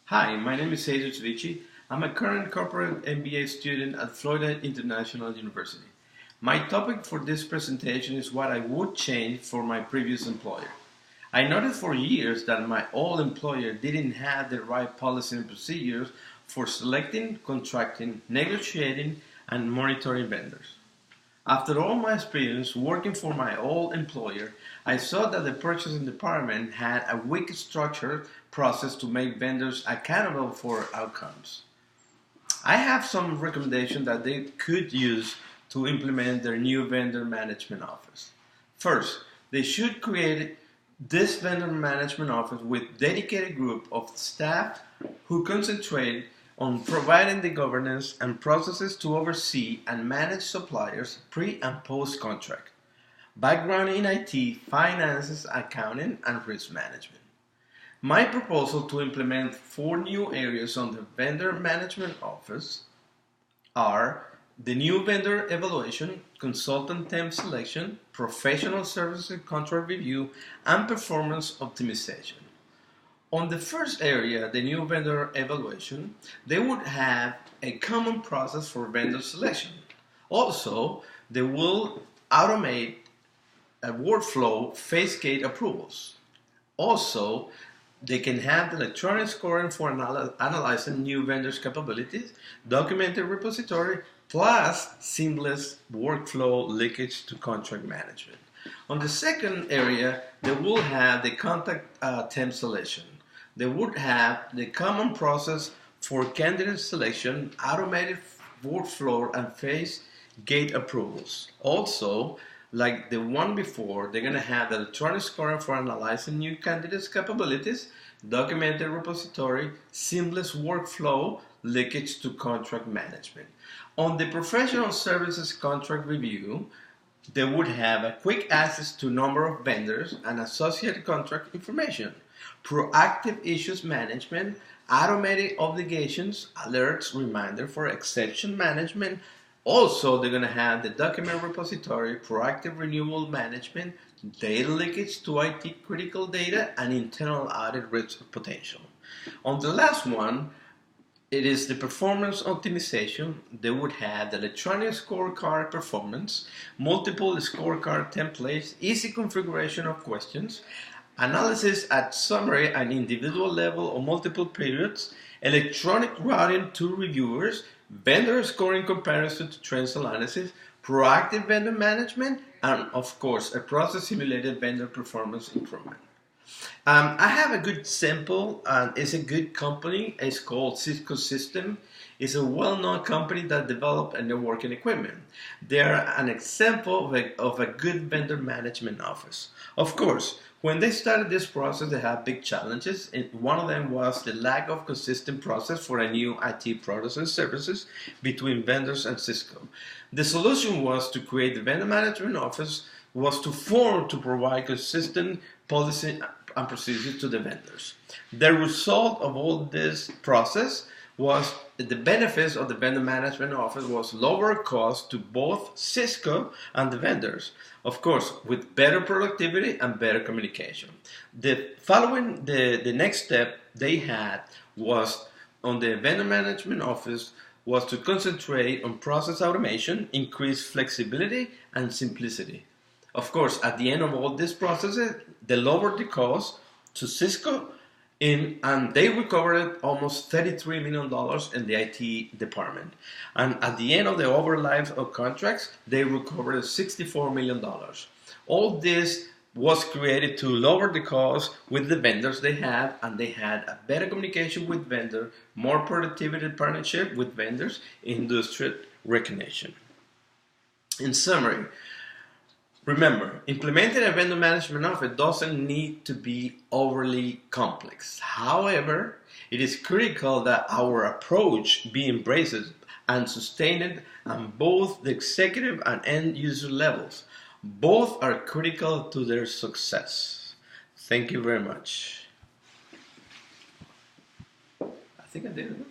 Hi, my name is Heidrich Vicci. I'm a current corporate MBA student at Florida International University. My topic for this presentation is what I would change for my previous employer. I noticed for years that my old employer didn't have the right policy and procedures for selecting, contracting, negotiating, and monitoring vendors. After all my experience working for my old employer, I saw that the purchasing department had a weak structured process to make vendors accountable for outcomes. I have some recommendations that they could use to implement their new vendor management office. First, they should create this vendor management office with dedicated group of staff who concentrate on providing the governance and processes to oversee and manage suppliers pre and post contract, background in IT, finances, accounting, and risk management. My proposal to implement 4 new areas on the vendor management office are the new vendor evaluation, consultant temp selection, professional services contract review, and performance optimization. On the first area, the new vendor evaluation, they would have a common process for vendor selection. Also, they will automate a workflow phase gate approvals. Also, they can have the electronic scoring for analyzing new vendors' capabilities, documented repository, plus seamless workflow linkage to contract management. On the second area, they will have the contact temp selection. They would have the common process for candidate selection, automated workflow, and phase gate approvals. Also, like the one before, they're going to have the electronic scoring for analyzing new candidates' capabilities, documented repository, seamless workflow, linkage to contract management. On the professional services contract review, they would have a quick access to number of vendors and associated contract information, proactive issues management, automated obligations, alerts, reminder for exception management. Also, they're going to have the document repository, proactive renewal management, data leakage to IT critical data, and internal audit risk potential. On the last one, it is the performance optimization. They would have the electronic scorecard performance, multiple scorecard templates, easy configuration of questions, analysis at summary and individual level or multiple periods, electronic routing to reviewers, vendor scoring comparison to trends analysis, proactive vendor management, and of course, a process simulated vendor performance improvement. I have a good sample, and it's a good company. It's called Cisco System. It's a well-known company that develops networking equipment. They're an example of a good vendor management office. Of course, when they started this process, they had big challenges. And one of them was the lack of consistent process for a new IT products and services between vendors and Cisco. The solution was to create the vendor management office, was to form to provide consistent policy and procedures to the vendors. The result of all this process was the benefits of the vendor management office was lower cost to both Cisco and the vendors, of course, with better productivity and better communication. The next step they had was on the vendor management office was to concentrate on process automation, increase flexibility and simplicity. Of course, at the end of all these processes, they lowered the cost to Cisco and they recovered almost $33 million in the IT department. And at the end of the over life of contracts, they recovered $64 million. All this was created to lower the cost with the vendors they had, and they had a better communication with vendors, more productivity partnership with vendors, industry recognition. In summary, remember, implementing a vendor management office doesn't need to be overly complex. However, it is critical that our approach be embraced and sustained on both the executive and end user levels. Both are critical to their success. Thank you very much. I think I did it.